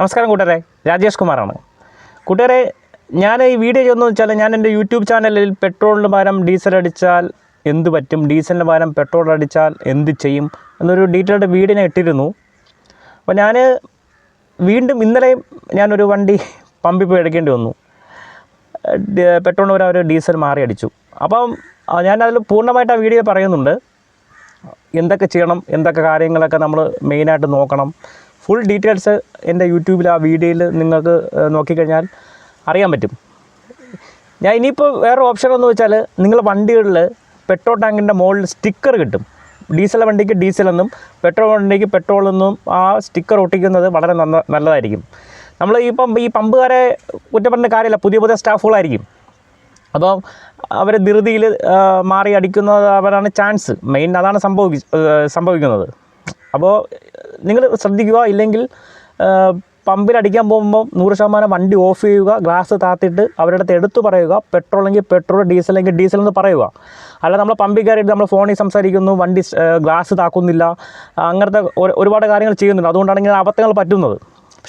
നമസ്കാരം കൂട്ടുകാരെ, രാജേഷ് കുമാറാണ്. കൂട്ടുകാരെ, ഞാൻ ഈ വീഡിയോ ചെയ്യുന്നത് വെച്ചാൽ ഞാൻ എൻ്റെ യൂട്യൂബ് ചാനലിൽ പെട്രോളിന് പകരം ഡീസൽ അടിച്ചാൽ എന്ത് പറ്റും, ഡീസലിന് പകരം പെട്രോൾ അടിച്ചാൽ എന്ത് ചെയ്യും എന്നൊരു ഡീറ്റെയിൽഡ് വീഡിയോ ഞാൻ ഇട്ടിരുന്നു. അപ്പോൾ ഞാൻ വീണ്ടും ഇന്നലെയും ഞാനൊരു വണ്ടി പമ്പിൽ പോയി എടുക്കേണ്ടി വന്നു. പെട്രോളിന് പകരം അവർ ഡീസൽ മാറി അടിച്ചു. അപ്പം ഞാനതിൽ പൂർണ്ണമായിട്ട് ആ വീഡിയോ പറയുന്നുണ്ട്. എന്തൊക്കെ ചെയ്യണം, എന്തൊക്കെ കാര്യങ്ങളൊക്കെ നമ്മൾ മെയിനായിട്ട് നോക്കണം. ഫുൾ ഡീറ്റെയിൽസ് എൻ്റെ യൂട്യൂബിൽ ആ വീഡിയോയിൽ നിങ്ങൾക്ക് നോക്കിക്കഴിഞ്ഞാൽ അറിയാൻ പറ്റും. ഞാൻ ഇനിയിപ്പോൾ വേറെ ഓപ്ഷൻ എന്ന് വെച്ചാൽ നിങ്ങൾ വണ്ടികളിൽ പെട്രോൾ ടാങ്കിൻ്റെ മുകളിൽ സ്റ്റിക്കർ കിട്ടും. ഡീസൽ വണ്ടിക്ക് ഡീസലെന്നും പെട്രോൾ വണ്ടിക്ക് പെട്രോൾ എന്നും ആ സ്റ്റിക്കർ ഒട്ടിക്കുന്നത് വളരെ നല്ലതായിരിക്കും. നമ്മൾ ഈ പമ്പുകാരെ കുറ്റപ്പെടുന്ന കാര്യമില്ല, പുതിയ സ്റ്റാഫുകളായിരിക്കും. അപ്പോൾ അവർ ധൃതിയിൽ മാറി അടിക്കുന്നത് അവരാണ് ചാൻസ് മെയിൻ, അതാണ് സംഭവിക്കുന്നത്. അപ്പോൾ നിങ്ങൾ ശ്രദ്ധിക്കുക. ഇല്ലെങ്കിൽ പമ്പിൽ അടിക്കാൻ പോകുമ്പോൾ 100% വണ്ടി ഓഫ് ചെയ്യുക, ഗ്ലാസ് താത്തിട്ട് അവരുടെ അടുത്ത് എടുത്തു പറയുക, പെട്രോളെങ്കിൽ പെട്രോൾ, ഡീസലെങ്കിൽ ഡീസൽ എന്ന് പറയുക. അല്ല നമ്മൾ പമ്പിൽ കയറിയിട്ട് നമ്മൾ ഫോണിൽ സംസാരിക്കുന്നു, വണ്ടി ഗ്ലാസ് താക്കുന്നില്ല, അങ്ങനത്തെ ഒരുപാട് കാര്യങ്ങൾ ചെയ്യുന്നുണ്ട്. അതുകൊണ്ടാണ് ഇങ്ങനെ അബദ്ധങ്ങൾ പറ്റുന്നത്.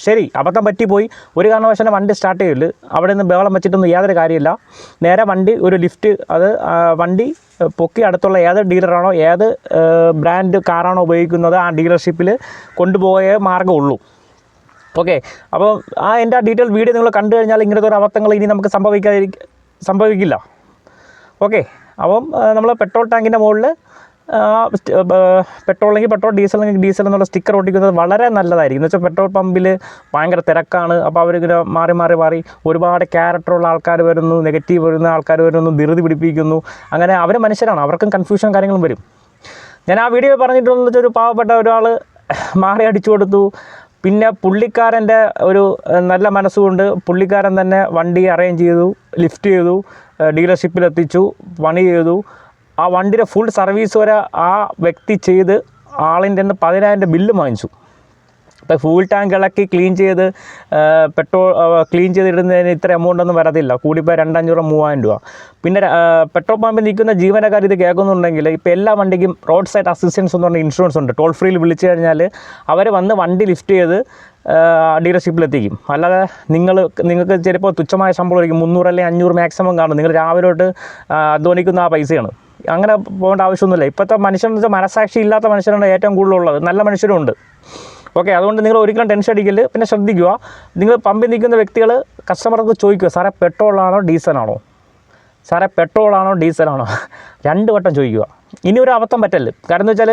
ശരി, അബദ്ധം പറ്റിപ്പോയി, ഒരു കാരണവശാലും വണ്ടി സ്റ്റാർട്ട് ചെയ്യില്ല. അവിടെ നിന്ന് ബഹളം വെച്ചിട്ടൊന്നും യാതൊരു കാര്യമില്ല. നേരെ വണ്ടി ഒരു ലിഫ്റ്റ്, അത് വണ്ടി പൊക്കി അടുത്തുള്ള ഏത് ഡീലറാണോ, ഏത് ബ്രാൻഡ് കാറാണോ ഉപയോഗിക്കുന്നത് ആ ഡീലർഷിപ്പിൽ കൊണ്ടുപോയേ മാർഗ്ഗമുള്ളൂ. ഓക്കെ, അപ്പോൾ എൻ്റെ ആ ഡീറ്റെയിൽ വീഡിയോ നിങ്ങൾ കണ്ടു കഴിഞ്ഞാൽ ഇങ്ങനത്തെ ഒരു അബദ്ധങ്ങൾ ഇനി നമുക്ക് സംഭവിക്കില്ല. ഓക്കെ, അപ്പം നമ്മൾ പെട്രോൾ ടാങ്കിൻ്റെ മുകളിൽ പെട്രോളെങ്കിൽ പെട്രോൾ, ഡീസലെങ്കിൽ ഡീസൽ എന്നുള്ള സ്റ്റിക്കർ ഒട്ടിക്കുന്നത് വളരെ നല്ലതായിരിക്കും. എന്ന് വെച്ചാൽ പെട്രോൾ പമ്പിൽ ഭയങ്കര തിരക്കാണ്. അപ്പോൾ അവരിങ്ങനെ മാറി ഒരുപാട് ക്യാരക്ടറുള്ള ആൾക്കാർ വരുന്നു, നെഗറ്റീവ് വരുന്ന ആൾക്കാർ വരുന്നു, ധൃതി പിടിപ്പിക്കുന്നു. അങ്ങനെ അവർ മനുഷ്യരാണ്, അവർക്കും കൺഫ്യൂഷൻ കാര്യങ്ങളും വരും. ഞാൻ ആ വീഡിയോ പറഞ്ഞിട്ടുണ്ടെന്ന് വെച്ചാൽ ഒരു പാവപ്പെട്ട ഒരാൾ മാറി അടിച്ചു കൊടുത്തു. പിന്നെ പുള്ളിക്കാരൻ്റെ ഒരു നല്ല മനസ്സുകൊണ്ട് പുള്ളിക്കാരൻ തന്നെ വണ്ടി അറേഞ്ച് ചെയ്തു, ലിഫ്റ്റ് ചെയ്തു, ഡീലർഷിപ്പിലെത്തിച്ചു, പണി ചെയ്തു. ആ വണ്ടിയുടെ ഫുൾ സർവീസ് വരെ ആ വ്യക്തി ചെയ്ത് ആളിൻ്റെ 10,000 ബില്ല് വാങ്ങിച്ചു. അപ്പോൾ ഫുൾ ടാങ്ക് ഇളക്കി ക്ലീൻ ചെയ്ത് പെട്രോൾ ക്ലീൻ ചെയ്തിടുന്നതിന് ഇത്ര എമൗണ്ട് ഒന്നും വരത്തില്ല, കൂടിപ്പോയി 2,500 3,000 രൂപ. പിന്നെ പെട്രോൾ പമ്പിൽ നിൽക്കുന്ന ജീവനക്കാർ ഇത് കേൾക്കുന്നുണ്ടെങ്കിൽ ഇപ്പോൾ എല്ലാ വണ്ടിക്കും റോഡ് സൈഡ് അസിസ്റ്റൻസ് എന്ന് പറഞ്ഞ ഇൻഷുറൻസ് ഉണ്ട്. ടോൾ ഫ്രീയിൽ വിളിച്ചു കഴിഞ്ഞാൽ അവർ വന്ന് വണ്ടി ലിഫ്റ്റ് ചെയ്ത് ഡീലർഷിപ്പിലെത്തിക്കും. അല്ലാതെ നിങ്ങൾക്ക് ചിലപ്പോൾ തുച്ഛമായ ശമ്പളമായിരിക്കും, 300 അല്ലെങ്കിൽ 500 മാക്സിമം കാണും. നിങ്ങൾ രാവിലെ തൊട്ട് അധ്വാനിക്കുന്ന ആ പൈസയാണ്. അങ്ങനെ പോകേണ്ട ആവശ്യമൊന്നുമില്ല. ഇപ്പോഴത്തെ മനുഷ്യരെന്ന് വെച്ചാൽ മനസാക്ഷി ഇല്ലാത്ത മനുഷ്യരാണ് ഏറ്റവും കൂടുതലുള്ളത്, നല്ല മനുഷ്യരുണ്ട്. ഓക്കെ, അതുകൊണ്ട് നിങ്ങൾ ഒരിക്കലും ടെൻഷൻ അടിക്കല്. പിന്നെ ശ്രദ്ധിക്കുക, നിങ്ങൾ പമ്പിൽ നിൽക്കുന്ന വ്യക്തികൾ കസ്റ്റമർക്ക് ചോദിക്കുക, സാറേ പെട്രോളാണോ ഡീസലാണോ, സാറേ പെട്രോളാണോ ഡീസലാണോ, 2 വട്ടം ചോദിക്കുക. ഇനി ഒരു അബദ്ധം പറ്റല്ല്. കാരണം എന്ന് വെച്ചാൽ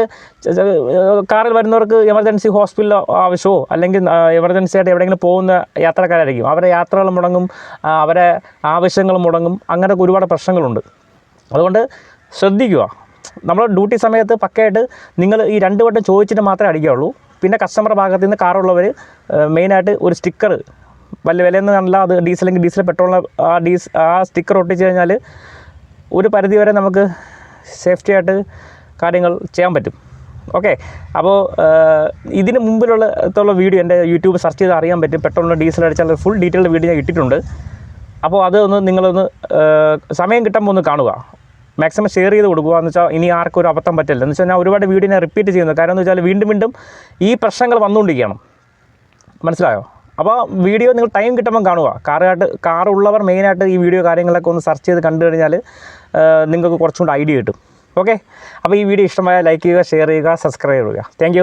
കാറിൽ വരുന്നവർക്ക് എമർജൻസി ഹോസ്പിറ്റൽ ആവശ്യമോ അല്ലെങ്കിൽ എമർജൻസി ആയിട്ട് എവിടെയെങ്കിലും പോകുന്ന യാത്രക്കാരായിരിക്കും. അവരുടെ യാത്രകൾ മുടങ്ങും, അവരെ ആവശ്യങ്ങൾ മുടങ്ങും. അങ്ങനെയൊക്കെ ഒരുപാട് പ്രശ്നങ്ങളുണ്ട്. അതുകൊണ്ട് ശ്രദ്ധിക്കുക. നമ്മൾ ഡ്യൂട്ടി സമയത്ത് പക്കയായിട്ട് നിങ്ങൾ ഈ 2 വട്ടം ചോദിച്ചിട്ട് മാത്രമേ അടിക്കുകയുള്ളൂ. പിന്നെ കസ്റ്റമർ ഭാഗത്ത് നിന്ന് കാറുള്ളവർ മെയിനായിട്ട് ഒരു സ്റ്റിക്കർ, വലിയ വിലയൊന്നും കാണില്ല, അത് ഡീസലെങ്കിൽ ഡീസൽ, പെട്രോളിന് ആ സ്റ്റിക്കർ ഒട്ടിച്ച് കഴിഞ്ഞാൽ ഒരു പരിധി വരെ നമുക്ക് സേഫ്റ്റി ആയിട്ട് കാര്യങ്ങൾ ചെയ്യാൻ പറ്റും. ഓക്കെ, അപ്പോൾ ഇതിന് മുമ്പിലുള്ള വീഡിയോ എൻ്റെ യൂട്യൂബ് സെർച്ച് ചെയ്ത് അറിയാൻ പറ്റും. പെട്രോളിന് ഡീസൽ അടിച്ചാൽ ഫുൾ ഡീറ്റെയിൽഡ് വീഡിയോ ഞാൻ ഇട്ടിട്ടുണ്ട്. അപ്പോൾ അതൊന്ന് നിങ്ങളൊന്ന് സമയം കിട്ടുമ്പോൾ ഒന്ന് കാണുക, മാക്സിമം ഷെയർ ചെയ്ത് കൊടുക്കുക. എന്ന് വെച്ചാൽ ഇനി ആർക്കും ഒരു അബദ്ധം പറ്റില്ല. എന്ന് വെച്ചാൽ ഞാൻ ഒരുപാട് വീഡിയോ ഞാൻ റിപ്പീറ്റ് ചെയ്യുന്നത് കാരണം എന്ന് വെച്ചാൽ വീണ്ടും ഈ പ്രശ്നങ്ങൾ വന്നുകൊണ്ടിരിക്കുകയാണ്. മനസ്സിലായോ? അപ്പോൾ വീഡിയോ നിങ്ങൾ ടൈം കിട്ടുമ്പം കാണുക. കാറുള്ളവർ മെയിനായിട്ട് ഈ വീഡിയോ കാര്യങ്ങളൊക്കെ ഒന്ന് സെർച്ച് ചെയ്ത് കണ്ടു കഴിഞ്ഞാൽ നിങ്ങൾക്ക് കുറച്ചും കൂടി ഐഡിയ കിട്ടും. ഓക്കെ, അപ്പോൾ ഈ വീഡിയോ ഇഷ്ടമായാൽ ലൈക്ക് ചെയ്യുക, ഷെയർ ചെയ്യുക, സബ്സ്ക്രൈബ് ചെയ്യുക. താങ്ക്